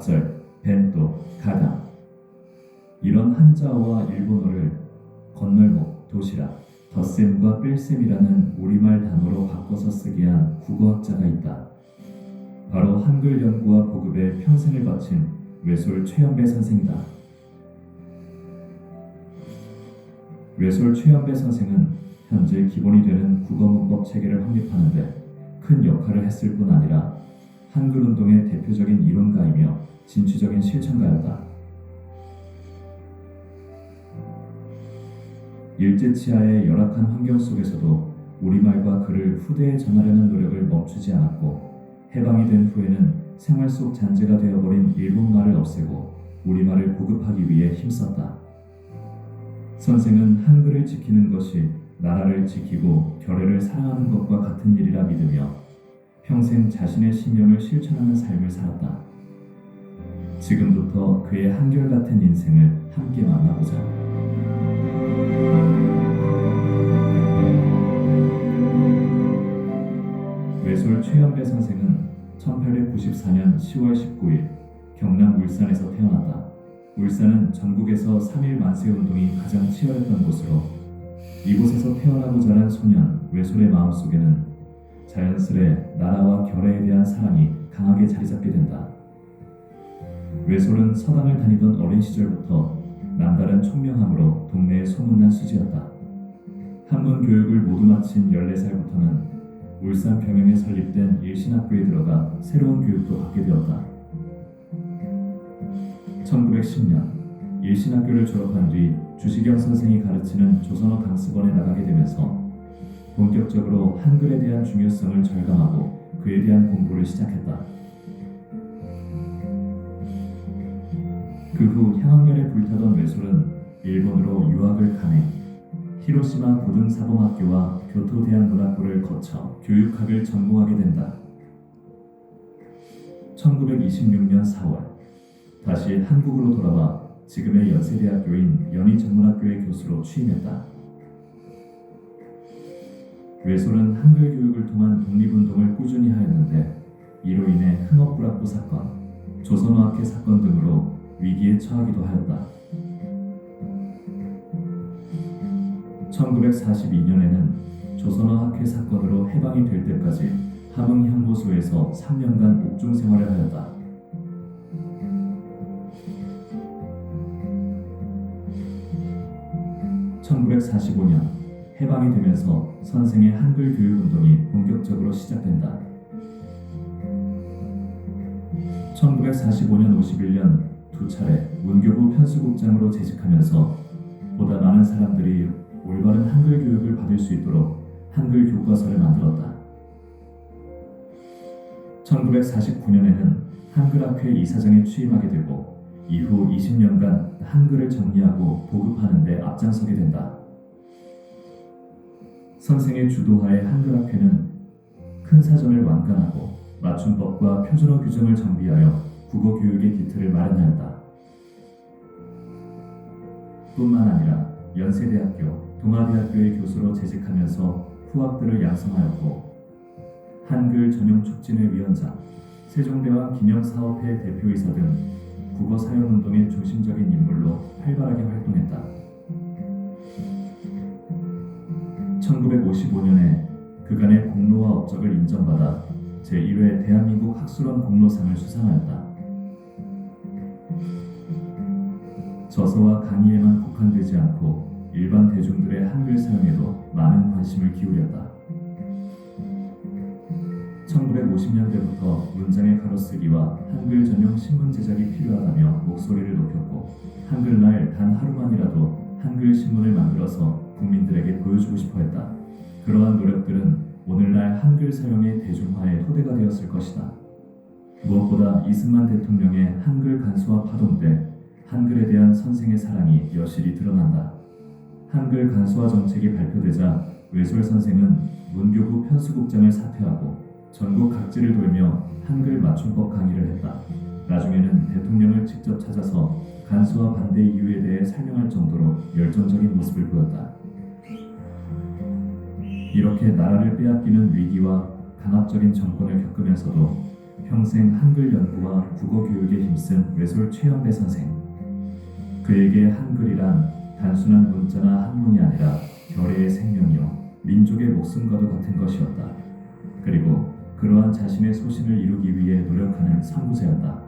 박절, 벤또, 가강. 이런 한자어와 일본어를 건널목, 도시락, 덧셈과 뺄셈이라는 우리말 단어로 바꿔서 쓰게 한 국어학자가 있다. 바로 한글 연구와 보급에 평생을 바친 외솔 최연배 선생이다. 외솔 최연배 선생은 현재 기본이 되는 국어문법 체계를 확립하는데 큰 역할을 했을 뿐 아니라 한글 운동의 대표적인 이론가이며 진취적인 실천가였다. 일제치하의 열악한 환경 속에서도 우리말과 글을 후대에 전하려는 노력을 멈추지 않았고, 해방이 된 후에는 생활 속 잔재가 되어버린 일본말을 없애고 우리말을 보급하기 위해 힘썼다. 선생은 한글을 지키는 것이 나라를 지키고 결의를 사랑하는 것과 같은 일이라 믿으며 평생 자신의 신념을 실천하는 삶을 살았다. 지금부터 그의 한결같은 인생을 함께 만나보자. 외솔 최연배 선생은 1894년 10월 19일 경남 울산에서 태어났다. 울산은 전국에서 3.1 만세운동이 가장 치열했던 곳으로 이곳에서 태어나고 자란 소년 외솔의 마음속에는 자연스레 나라와 결의에 대한 사랑이 강하게 자리잡게 된다. 외솔은 서당을 다니던 어린 시절부터 남다른 총명함으로 동네에 소문난 수지였다. 한문 교육을 모두 마친 14살부터는 울산 병영에 설립된 일신학교에 들어가 새로운 교육도 받게 되었다. 1910년 일신학교를 졸업한 뒤 주시경 선생이 가르치는 조선어 강습원에 나가게 되면서 본격적으로 한글에 대한 중요성을 절감하고 그에 대한 공부를 시작했다. 그 후 향학열에 불타던 외솔은 일본으로 유학을 가해 히로시마 고등사범학교와 교토대학문학부를 거쳐 교육학을 전공하게 된다. 1926년 4월 다시 한국으로 돌아와 지금의 연세대학교인 연희전문학교의 교수로 취임했다. 외솔은 한글 교육을 통한 독립운동을 꾸준히 하였는데 이로 인해 흥업불합부 사건, 조선어학회 사건 등으로 위기에 처하기도 하였다. 1942년에는 조선어 학회 사건으로 해방이 될 때까지 함흥향보소에서 3년간 옥중 생활을 하였다. 1945년 해방이 되면서 선생의 한글 교육 운동이 본격적으로 시작된다. 1945년 51년 두 차례 문교부 편수국장으로 재직하면서 보다 많은 사람들이 올바른 한글 교육을 받을 수 있도록 한글 교과서를 만들었다. 1949년에는 한글학회 이사장에 취임하게 되고 이후 20년간 한글을 정리하고 보급하는 데 앞장서게 된다. 선생의 주도하에 한글학회는 큰 사전을 완간하고 맞춤법과 표준어 규정을 정비하여 국어 교육의 기틀을 마련하였다. 뿐만 아니라 연세대학교, 동아대학교의 교수로 재직하면서 후학들을 양성하였고 한글 전용 촉진회 위원장, 세종대왕 기념사업회 대표이사 등 국어 사용운동의 중심적인 인물로 활발하게 활동했다. 1955년에 그간의 공로와 업적을 인정받아 제1회 대한민국 학술원 공로상을 수상하였다. 저서와 강의에만 국한되지 않고 일반 대중들의 한글 사용에도 많은 관심을 기울였다. 1950년대부터 문장의 가로쓰기와 한글 전용 신문 제작이 필요하다며 목소리를 높였고 한글날 단 하루만이라도 한글 신문을 만들어서 국민들에게 보여주고 싶어 했다. 그러한 노력들은 오늘날 한글 사용의 대중화에 토대가 되었을 것이다. 무엇보다 이승만 대통령의 한글 간수화 파동 때 한글에 대한 선생의 사랑이 여실히 드러난다. 한글 간수화 정책이 발표되자 외솔 선생은 문교부 편수국장을 사퇴하고 전국 각지를 돌며 한글 맞춤법 강의를 했다. 나중에는 대통령을 직접 찾아서 간수화 반대 이유에 대해 설명할 정도로 열정적인 모습을 보였다. 이렇게 나라를 빼앗기는 위기와 강압적인 정권을 겪으면서도 평생 한글 연구와 국어 교육에 힘쓴 외솔 최연배 선생. 그에게 한글이란 단순한 문자나 한문이 아니라 결의의 생명이요 민족의 목숨과도 같은 것이었다. 그리고 그러한 자신의 소신을 이루기 위해 노력하는 선구자였다.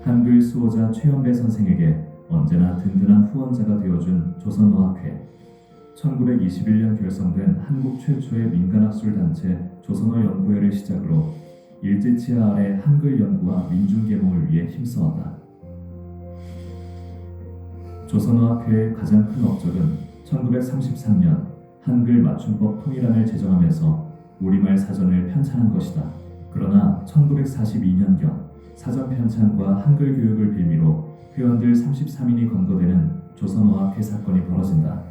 한글 수호자 최연배 선생에게 언제나 든든한 후원자가 되어준 조선어학회. 1921년 결성된 한국 최초의 민간학술 단체 조선어 연구회를 시작으로 일제치하 아래 한글 연구와 민중계몽을 위해 힘써왔다. 조선어학회의 가장 큰 업적은 1933년 한글 맞춤법 통일안을 제정하면서 우리말 사전을 편찬한 것이다. 그러나 1942년경 사전 편찬과 한글 교육을 빌미로 회원들 33인이 검거되는 조선어학회 사건이 벌어진다.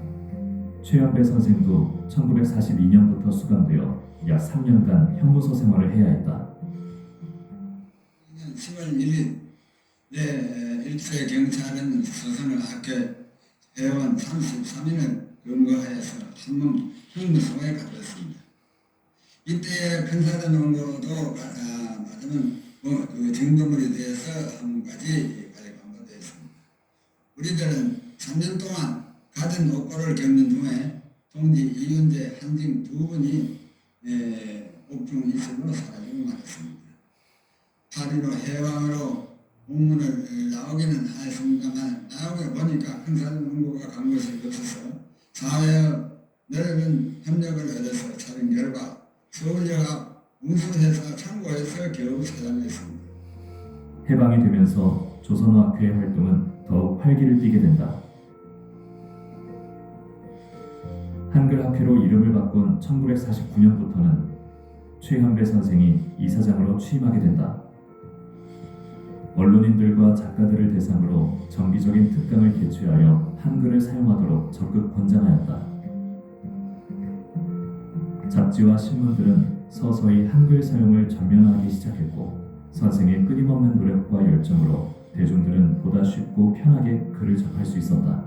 최연배 선생도 1942년부터 수감되어 약 3년간 형무소 생활을 해야 했다. 10월 1일 일제 경찰은 조선어학회 회원 33인을 검거하여서 한문 형무소에 가뒀습니다. 이때 근사전 원고도 맞으면 그 증거물에 대해서 한문까지 검거되었습니다. 우리들은 3년 동안 갖은 옥고를 겪는 중에 동지 이윤재, 한징 두 분이 옥중 일선으로 사라지고 말았습니다. 8.15 해방으로 공문을 나오기는 하였습니다만 나오게 보니까 큰사전 원고가 간 것이 없어서 사회의 넓은 협력을 얻어서 찾은 결과 서울여학 운수회사 창고에서 겨우 사장했습니다. 해방이 되면서 조선어학회의 활동은 더욱 활기를 띠게 된다. 한글학회로 이름을 바꾼 1949년부터는 최연배 선생이 이사장으로 취임하게 된다. 언론인들과 작가들을 대상으로 정기적인 특강을 개최하여 한글을 사용하도록 적극 권장하였다. 잡지와 신문들은 서서히 한글 사용을 전면화하기 시작했고 선생의 끊임없는 노력과 열정으로 대중들은 보다 쉽고 편하게 글을 접할 수 있었다.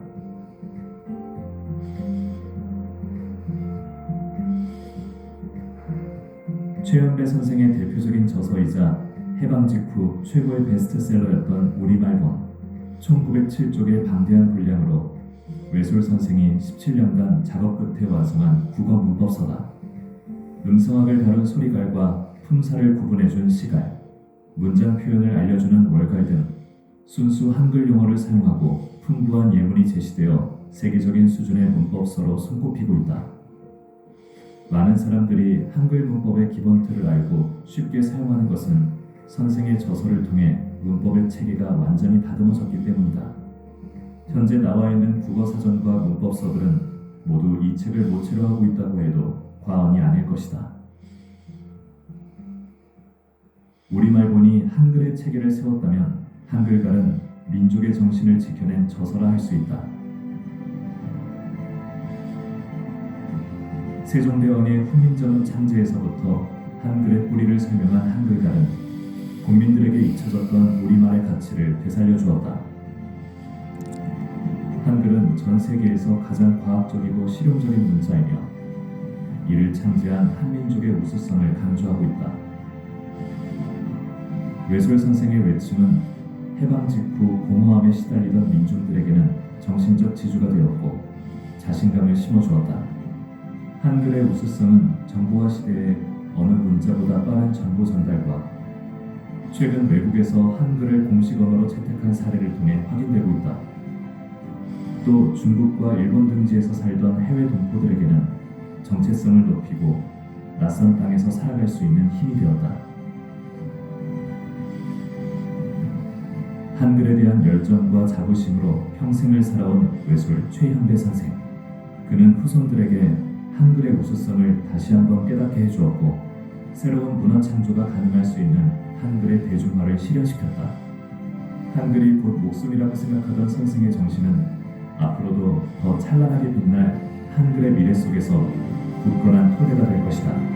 최연배 선생의 대표적인 저서이자 해방 직후 최고의 베스트셀러였던 우리말본, 1907쪽의 방대한 분량으로 외솔 선생이 17년간 작업 끝에 완성한 국어 문법서다. 음성학을 다룬 소리갈과 품사를 구분해준 시갈, 문장 표현을 알려주는 월갈 등 순수 한글 용어를 사용하고 풍부한 예문이 제시되어 세계적인 수준의 문법서로 손꼽히고 있다. 많은 사람들이 한글 문법의 기본 틀을 알고 쉽게 사용하는 것은 선생의 저서를 통해 문법의 체계가 완전히 다듬어졌기 때문이다. 현재 나와 있는 국어사전과 문법서들은 모두 이 책을 모체로 하고 있다고 해도 과언이 아닐 것이다. 우리말본이 한글의 체계를 세웠다면 한글갈은 민족의 정신을 지켜낸 저서라 할 수 있다. 세종대왕의 훈민정음 창제에서부터 한글의 뿌리를 설명한 한글갈은 국민들에게 잊혀졌던 우리말의 가치를 되살려 주었다. 한글은 전 세계에서 가장 과학적이고 실용적인 문자이며 이를 창제한 한민족의 우수성을 강조하고 있다. 외솔 선생의 외침은 해방 직후 공허함에 시달리던 민중들에게는 정신적 지주가 되었고 자신감을 심어주었다. 한글의 우수성은 정보화 시대에 어느 문자보다 빠른 정보 전달과 최근 외국에서 한글을 공식 언어로 채택한 사례를 통해 확인되고 있다. 또 중국과 일본 등지에서 살던 해외 동포들에게는 정체성을 높이고 낯선 땅에서 살아갈 수 있는 힘이 되었다. 한글에 대한 열정과 자부심으로 평생을 살아온 외솔 최연배 선생. 그는 후손들에게 한글의 우수성을 다시 한번 깨닫게 해주었고 새로운 문화 창조가 가능할 수 있는 한글의 대중화를 실현시켰다. 한글이 곧 목숨이라고 생각하던 선생의 정신은 앞으로도 더 찬란하게 빛날 한글의 미래 속에서 굳건한 토대가 될 것이다.